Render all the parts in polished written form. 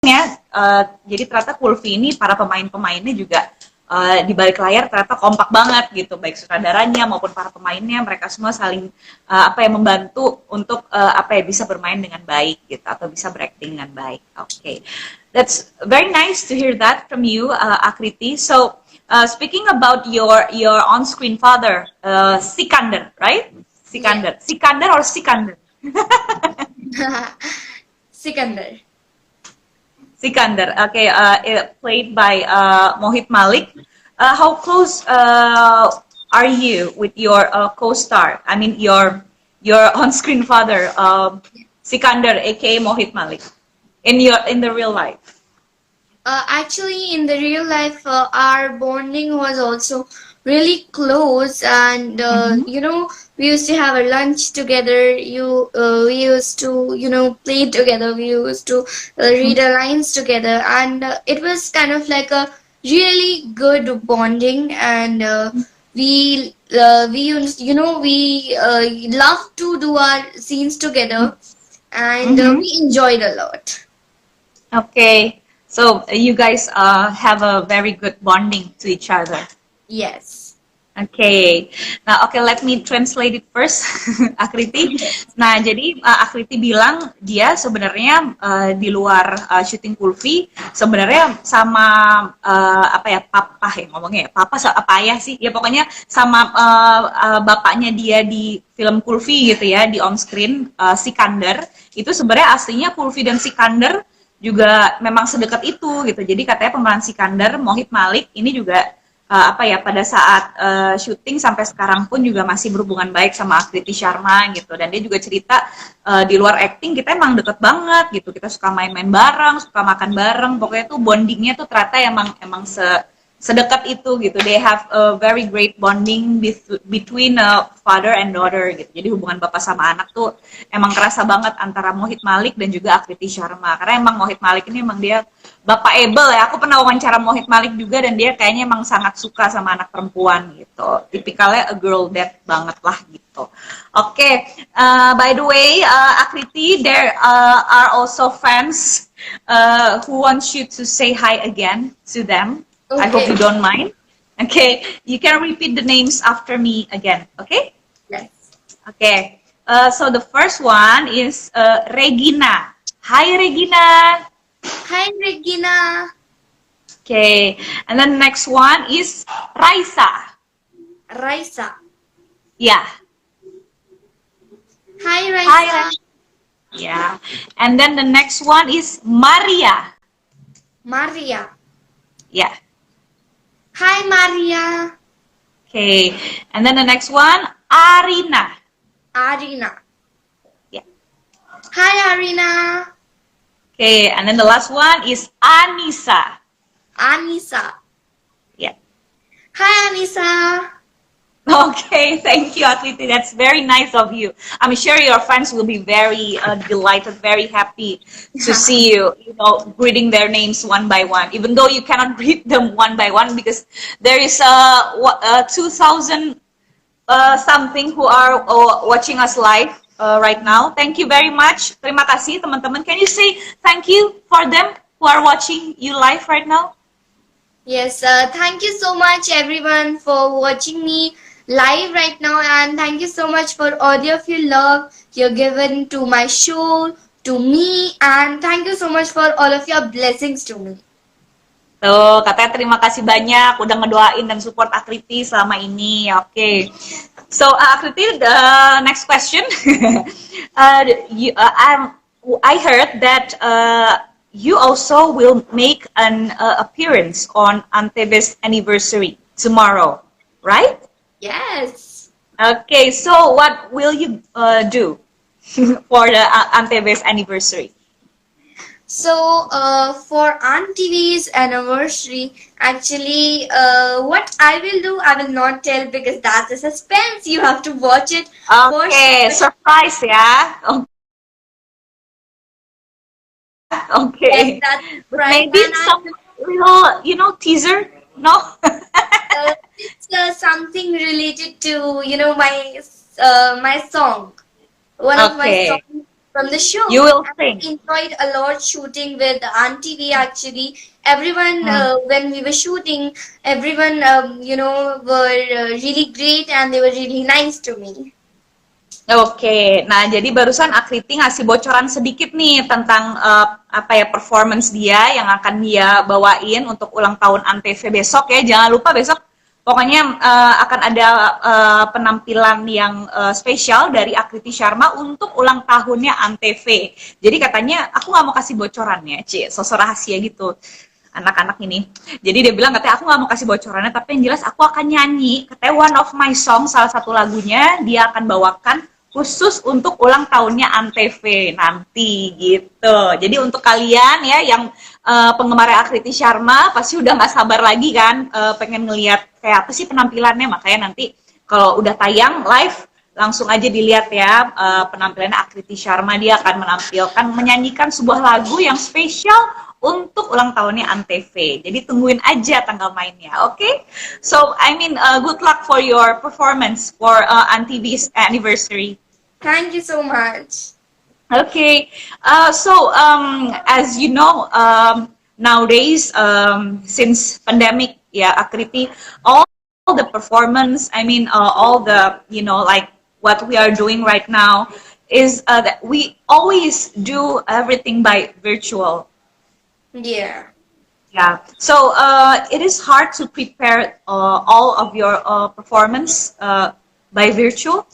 ya, jadi ternyata Kulfi ini para pemainnya juga di balik layar ternyata kompak banget gitu, baik sutradaranya maupun para pemainnya, mereka semua saling membantu untuk bisa bermain dengan baik gitu atau bisa berakting dengan baik. Okay, that's very nice to hear that from you, Akriti. So speaking about your on-screen father, Sikandar, right? Sikandar, yeah. Sikandar or Sikandar? Sikandar. Sikandar, okay, played by Mohit Malik. How close are you with your co-star? I mean, your on-screen father, Sikandar, aka Mohit Malik, in the real life. Actually, in the real life, our bonding was also really close, and we used to have a lunch together. We used to play together. We used to read our lines together, and it was kind of like a really good bonding. And we used, we love to do our scenes together, and we enjoyed a lot. Okay. So you guys have a very good bonding to each other. Yes. Okay. Nah, let me translate it first, Akriti. Nah, jadi Akriti bilang dia sebenarnya di luar syuting Kulfi sebenarnya sama papa ya ngomongnya ya. Papa apa ayah sih? Ya pokoknya sama bapaknya dia di film Kulfi gitu ya, di on screen Sikandar. Itu sebenarnya aslinya Kulfi dan Sikandar juga memang sedekat itu gitu. Jadi katanya pemeran Sikandar, Mohit Malik ini juga pada saat syuting sampai sekarang pun juga masih berhubungan baik sama Akriti Sharma gitu. Dan dia juga cerita di luar acting kita emang deket banget gitu. Kita suka main-main bareng, suka makan bareng. Pokoknya tuh bondingnya tuh ternyata emang sedekat itu gitu. They have a very great bonding between father and daughter gitu. Jadi hubungan bapak sama anak tuh emang kerasa banget antara Mohit Malik dan juga Akriti Sharma. Karena emang Mohit Malik ini emang dia bapak able ya. Aku pernah wawancara Mohit Malik juga dan dia kayaknya emang sangat suka sama anak perempuan gitu. Tipikalnya a girl dad banget lah gitu. Oke, by the way, Akriti, there are also fans who want you to say hi again to them. Okay. I hope you don't mind. Okay, you can repeat the names after me again. Okay? Yes. Okay. So the first one is Regina. Hi, Regina. Hi, Regina. Okay, and then the next one is Raisa. Raisa. Yeah. Hi, Raisa. Hi. Yeah. And then the next one is Maria. Maria. Yeah. Hi, Maria. Okay, and then the next one, Arina. Arina. Yeah. Hi, Arina. Okay, and then the last one is Anissa. Anissa. Yeah. Hi, Anissa. Okay, thank you, Akriti. That's very nice of you. I'm sure your fans will be very delighted, very happy to see you, greeting their names one by one. Even though you cannot greet them one by one because there is 2,000 something who are watching us live right now. Thank you very much. Terima kasih, teman-teman. Can you say thank you for them who are watching you live right now? Yes, thank you so much, everyone, for watching me live right now, and thank you so much for all of your love you're given to my show, to me, and thank you so much for all of your blessings to me. Tuh, katanya terima kasih banyak udah ngedoain dan support Akriti selama ini. Okay. So, Akriti, the next question. I heard that you also will make an appearance on Antebe's anniversary tomorrow, right? Yes. Okay, so what will you do for the Antebe's anniversary? So, for Antebe's anniversary, actually, what I will do, I will not tell because that's a suspense. You have to watch it. Okay, surprise, yeah. Okay. Yes, that's But right. maybe some little, teaser, no? It's something related to, my song. One of my songs from the show. You will And sing. I enjoyed a lot shooting with Auntie V actually. Everyone, Hmm. when we were shooting, everyone, were really great and they were really nice to me. Oke, nah jadi barusan Akriti ngasih bocoran sedikit nih tentang apa ya performance dia yang akan dia bawain untuk ulang tahun Antv besok ya. Jangan lupa besok pokoknya akan ada penampilan yang spesial dari Akriti Sharma untuk ulang tahunnya Antv. Jadi katanya aku nggak mau kasih bocorannya, sosok rahasia gitu anak-anak ini. Jadi dia bilang katanya aku nggak mau kasih bocorannya, tapi yang jelas aku akan nyanyi. Katanya one of my song, salah satu lagunya dia akan bawakan khusus untuk ulang tahunnya Antv nanti gitu. Jadi untuk kalian ya yang penggemar Akriti Sharma pasti udah nggak sabar lagi kan pengen ngelihat kayak apa sih penampilannya. Makanya nanti kalau udah tayang live langsung aja dilihat ya penampilannya Akriti Sharma. Dia akan menampilkan menyanyikan sebuah lagu yang spesial untuk ulang tahunnya Antv. Jadi tungguin aja tanggal mainnya, oke? Okay? So I mean good luck for your performance for Antiv's anniversary. Thank you so much. Okay, so as you know, nowadays since pandemic, yeah, Akriti, all the performance, I mean, all the like what we are doing right now is that we always do everything by virtual. Yeah. Yeah, so it is hard to prepare all of your performance by virtual.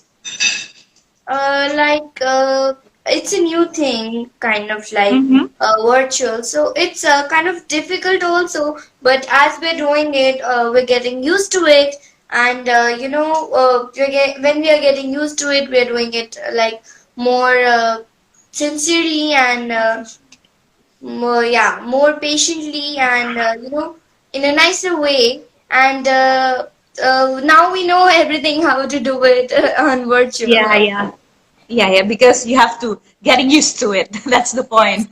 It's a new thing, kind of like Mm-hmm. virtual. So it's kind of difficult also, but as we're doing it, we're getting used to it. And when we are getting used to it, we're doing it like more sincerely and more patiently and in a nicer way. And now we know everything how to do it on virtual. Yeah, yeah. Yeah, because you have to getting used to it. That's the point.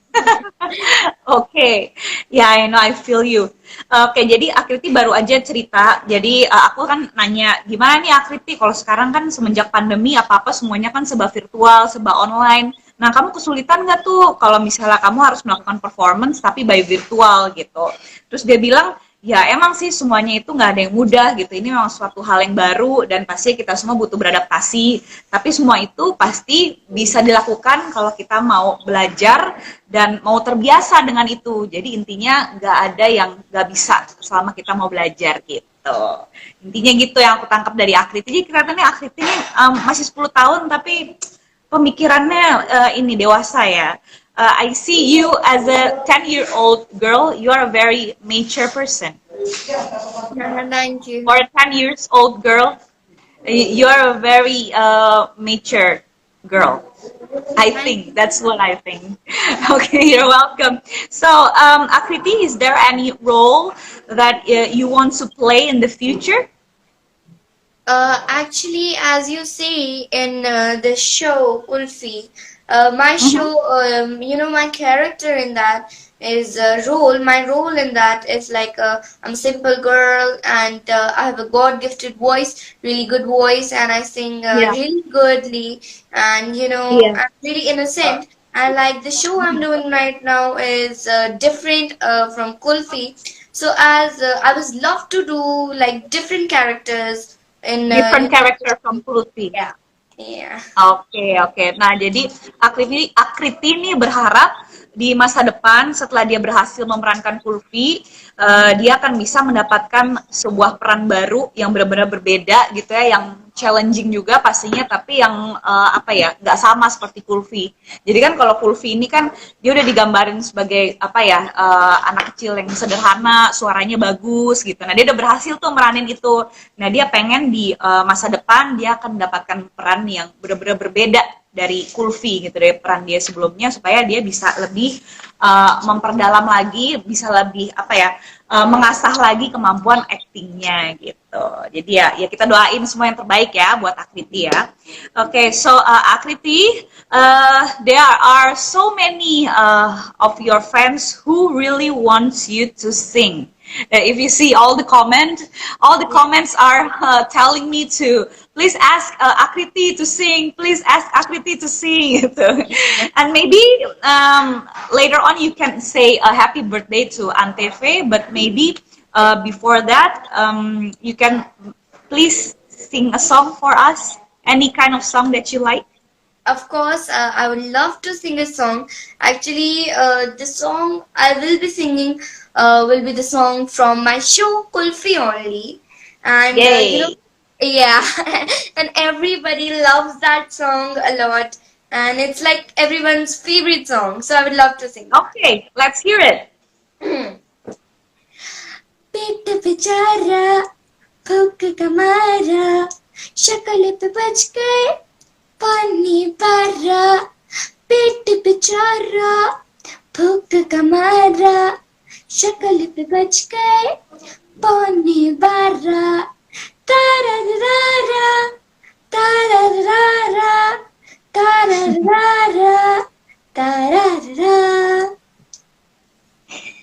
Oke, ya, I know, I feel you. Oke, jadi Akriti baru aja cerita. Jadi aku kan nanya, gimana nih Akriti? Kalau sekarang kan semenjak pandemi apa-apa semuanya kan serba virtual, serba online. Nah, kamu kesulitan nggak tuh kalau misalnya kamu harus melakukan performance tapi by virtual gitu? Terus dia bilang, ya emang sih semuanya itu nggak ada yang mudah gitu. Ini memang suatu hal yang baru dan pasti kita semua butuh beradaptasi. Tapi semua itu pasti bisa dilakukan kalau kita mau belajar dan mau terbiasa dengan itu. Jadi intinya nggak ada yang nggak bisa selama kita mau belajar gitu. Intinya gitu yang aku tangkap dari Akriti. Jadi kelihatannya Akriti ini masih 10 tahun tapi pemikirannya ini dewasa ya. I see you as a 10-year-old girl. You are a very mature person. Thank you. For a 10 years old girl, you are a very mature girl. I think that's what I think. Okay, you're welcome. So, Akriti, is there any role that you want to play in the future? Actually, as you say in the show Ulfi, my Mm-hmm. show, my character in that is my role in that is like I'm a simple girl and I have a God-gifted voice, really good voice, and I sing Yeah. really goodly, and Yeah. I'm really innocent. And like the show I'm doing right now is different from Kulfi. So as I was love to do like different characters in Different character from Pulutpi. yeah, yeah. Oke. Nah, jadi Akriti ini berharap di masa depan setelah dia berhasil memerankan Kulfi, dia akan bisa mendapatkan sebuah peran baru yang benar-benar berbeda gitu ya, yang challenging juga pastinya, tapi yang nggak sama seperti Kulfi. Jadi kan kalau Kulfi ini kan dia udah digambarin sebagai anak kecil yang sederhana, suaranya bagus gitu. Nah, dia udah berhasil tuh meranin itu. Nah, dia pengen di masa depan dia akan mendapatkan peran yang benar-benar berbeda dari Kulfi gitu, dari peran dia sebelumnya, supaya dia bisa lebih memperdalam lagi, bisa lebih mengasah lagi kemampuan aktingnya gitu. Jadi ya kita doain semua yang terbaik ya buat Akriti ya. Okay, so Akriti, there are so many of your friends who really wants you to sing. If you see all the comments are telling me to please ask Akriti to sing, please ask Akriti to sing. And maybe later on you can say a happy birthday to Antv, but maybe before that you can please sing a song for us, any kind of song that you like. Of course, I would love to sing a song. Actually, the song I will be singing will be the song from my show Kulfi only, and Yay. yeah, and everybody loves that song a lot, and it's like everyone's favorite song. So I would love to sing that. Okay, let's hear it. पेट बेचारा भूख का मारा शक्ल पे बच गए पानी भरा पेट बेचारा भूख का मारा शक्ल पे बच गए पानी भरा तारा रा तारा रा तारा रा तारा रा.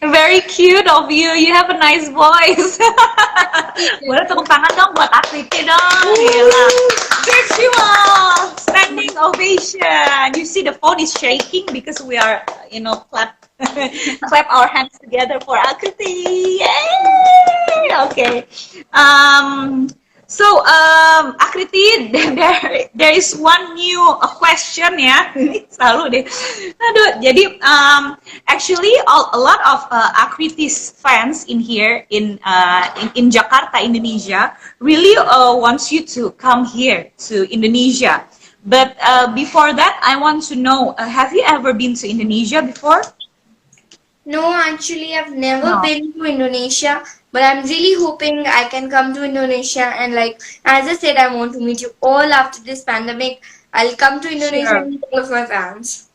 Very cute of you. You have a nice voice. Boleh tepuk tangan dong buat Akriti dong. Gila. Virtual standing ovation. You see the phone is shaking because we are, clap our hands together for Akriti. Yay! Okay. So, Akriti, there is one new question ya. Selalu deh. Aduh, jadi actually a lot of Akriti's fans in here in Jakarta, Indonesia, really wants you to come here to Indonesia. But before that, I want to know, have you ever been to Indonesia before? No, actually, I've never been to Indonesia, but I'm really hoping I can come to Indonesia. And like, as I said, I want to meet you all after this pandemic. I'll come to Indonesia and meet all of my fans.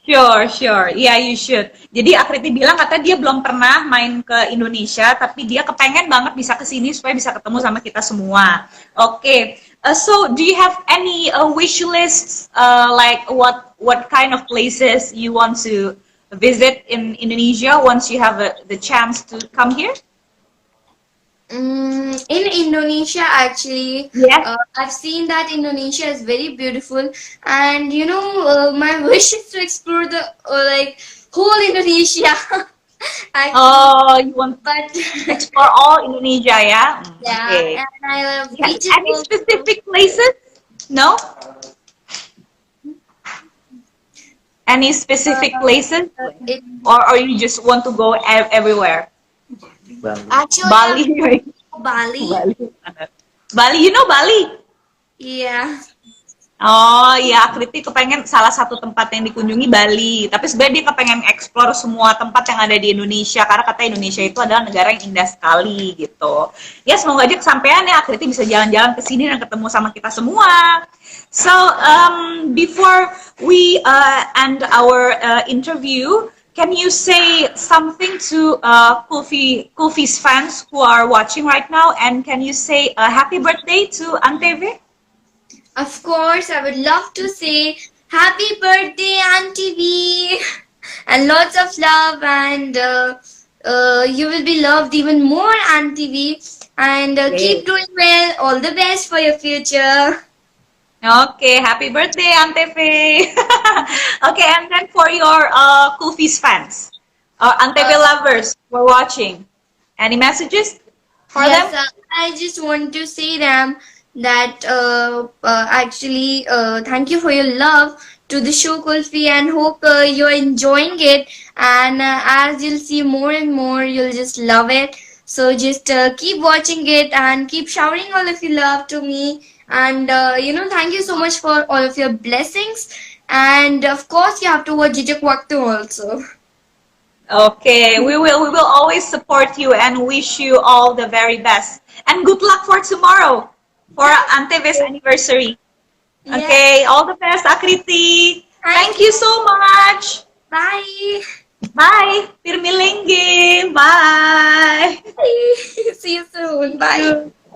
Sure. Yeah, you should. Jadi Akriti bilang katanya dia belum pernah main ke Indonesia, tapi dia kepengen banget bisa ke sini supaya bisa ketemu sama kita semua. Okay. So, do you have any wish lists, like what kind of places you want to visit in Indonesia once you have the chance to come here? In Indonesia, actually, Yeah. I've seen that Indonesia is very beautiful, and my wish is to explore the whole Indonesia. Actually, you want but to explore all Indonesia, yeah? yeah, Okay. and I love Yeah, beaches. any specific places? No? Any specific places? Or you just want to go everywhere? Actually, Bali. Bali. Bali, you know Bali? Yeah. Oh iya, Akriti kepengen salah satu tempat yang dikunjungi Bali. Tapi sebenarnya dia kepengen explore semua tempat yang ada di Indonesia. Karena kata Indonesia itu adalah negara yang indah sekali gitu. Ya semoga aja kesampaian ya, Akriti bisa jalan-jalan ke sini dan ketemu sama kita semua. So, before we end our interview, can you say something to Kulfi's fans who are watching right now? And can you say a happy birthday to Antv? Of course, I would love to say happy birthday, Auntie V, and lots of love, and you will be loved even more, Auntie V, and keep doing well. All the best for your future. Okay, happy birthday, Antv. Okay, and then for your Kulfi's fans, Antv lovers who are watching, any messages for them? I just want to say them that actually thank you for your love to the show Kulfi, and hope you're enjoying it, and as you'll see more and more, you'll just love it. So just keep watching it and keep showering all of your love to me, and thank you so much for all of your blessings, and of course you have to watch Jijak Waktu also. Okay, we will always support you and wish you all the very best, and good luck for tomorrow, for Antev's anniversary. Yeah. Okay, all the best, Akriti. Thank you so much. Bye. Bye. Pirmilingge. Bye. See you soon. Bye.